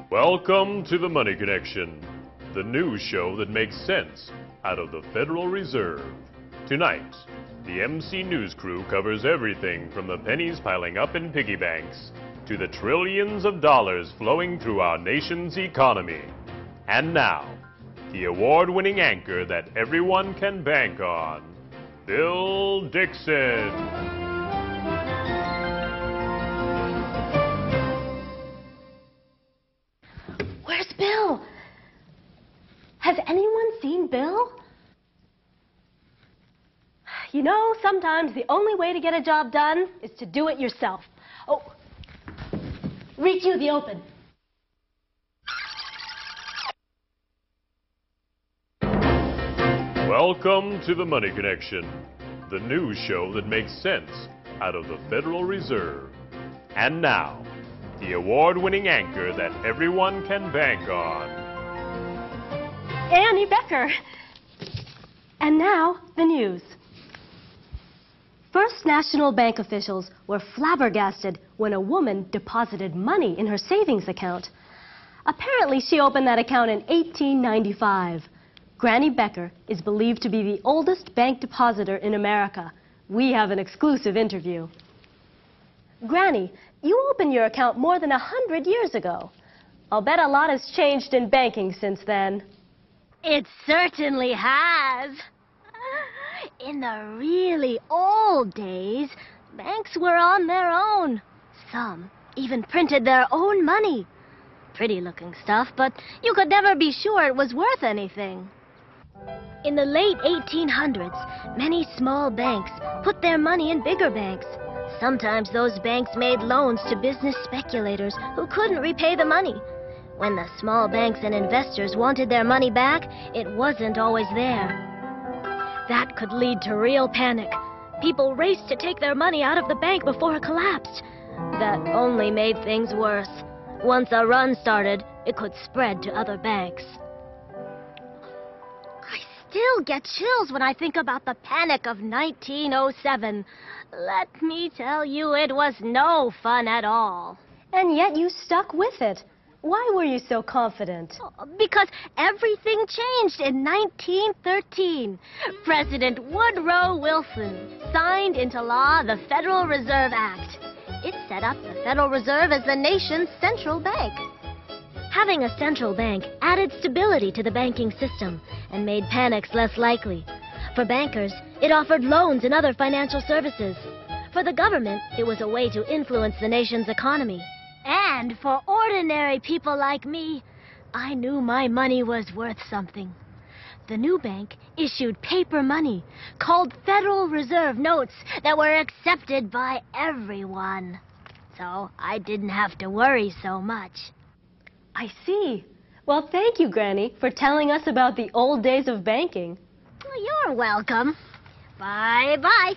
Welcome to the Money Connection, the news show that makes sense out of the Federal Reserve. Tonight, the MC News crew covers everything from the pennies piling up in piggy banks to the trillions of dollars flowing through our nation's economy. And now, the award-winning anchor that everyone can bank on, Bill Dixon. Where's Bill? Has anyone seen Bill? You know, sometimes the only way to get a job done is to do it yourself. Oh, read you the open. Welcome to the Money Connection, the news show that makes sense out of the Federal Reserve. And now, the award-winning anchor that everyone can bank on, Annie Becker. And now, the news. First National Bank officials were flabbergasted when a woman deposited money in her savings account. Apparently, she opened that account in 1895. Granny Becker is believed to be the oldest bank depositor in America. We have an exclusive interview. Granny, you opened your account more than 100 years ago. I'll bet a lot has changed in banking since then. It certainly has. In the really old days, banks were on their own. Some even printed their own money. Pretty-looking stuff, but you could never be sure it was worth anything. In the late 1800s, many small banks put their money in bigger banks. Sometimes those banks made loans to business speculators who couldn't repay the money. When the small banks and investors wanted their money back, it wasn't always there. That could lead to real panic. People raced to take their money out of the bank before it collapsed. That only made things worse. Once a run started, it could spread to other banks. I still get chills when I think about the panic of 1907. Let me tell you, it was no fun at all. And yet you stuck with it. Why were you so confident? Because everything changed in 1913. President Woodrow Wilson signed into law the Federal Reserve Act. It set up the Federal Reserve as the nation's central bank. Having a central bank added stability to the banking system and made panics less likely. For bankers, it offered loans and other financial services. For the government, it was a way to influence the nation's economy. And for ordinary people like me, I knew my money was worth something. The new bank issued paper money called Federal Reserve notes that were accepted by everyone. So I didn't have to worry so much. I see. Well, thank you, Granny, for telling us about the old days of banking. Well, you're welcome. Bye-bye.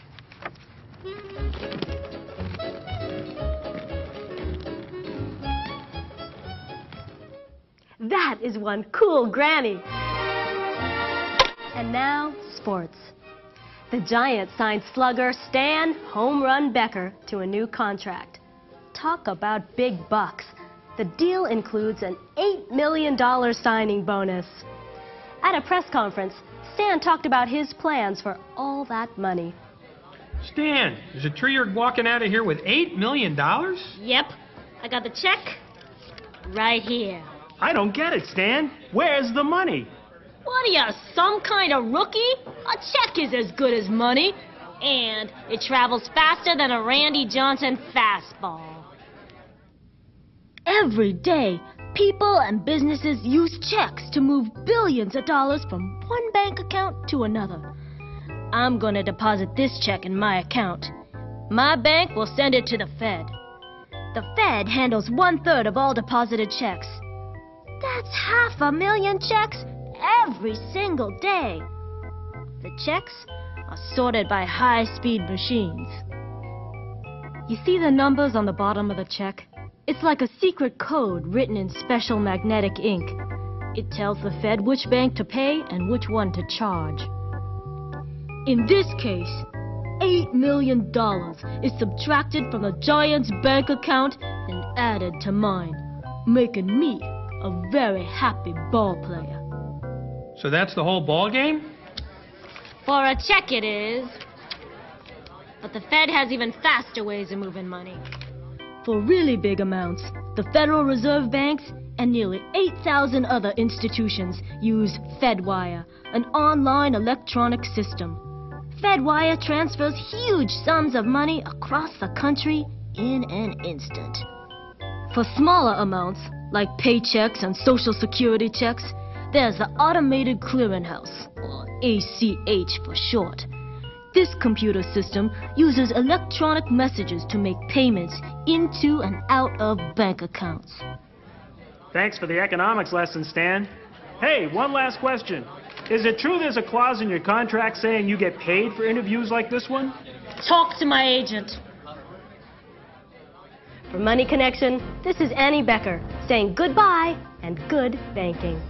That is one cool Granny. And now, sports. The Giants signed slugger Stan Home Run Becker to a new contract. Talk about big bucks. The deal includes an $8 million signing bonus. At a press conference, Stan talked about his plans for all that money. Stan, is it true you're walking out of here with $8 million? Yep. I got the check right here. I don't get it, Stan. Where's the money? What are you, some kind of rookie? A check is as good as money. And it travels faster than a Randy Johnson fastball. Every day, people and businesses use checks to move billions of dollars from one bank account to another. I'm going to deposit this check in my account. My bank will send it to the Fed. The Fed handles 1/3 of all deposited checks. That's 500,000 checks every single day. The checks are sorted by high-speed machines. You see the numbers on the bottom of the check? It's like a secret code written in special magnetic ink. It tells the Fed which bank to pay and which one to charge. In this case, $8 million is subtracted from the Giants' bank account and added to mine, making me a very happy ball player. So that's the whole ball game? For a check it is. But the Fed has even faster ways of moving money. For really big amounts, the Federal Reserve banks and nearly 8,000 other institutions use FedWire, an online electronic system. FedWire transfers huge sums of money across the country in an instant. For smaller amounts, like paychecks and Social Security checks, there's the Automated Clearinghouse, or ACH for short. This computer system uses electronic messages to make payments into and out of bank accounts. Thanks for the economics lesson, Stan. Hey, one last question. Is it true there's a clause in your contract saying you get paid for interviews like this one? Talk to my agent. For Money Connection, this is Annie Becker saying goodbye and good banking.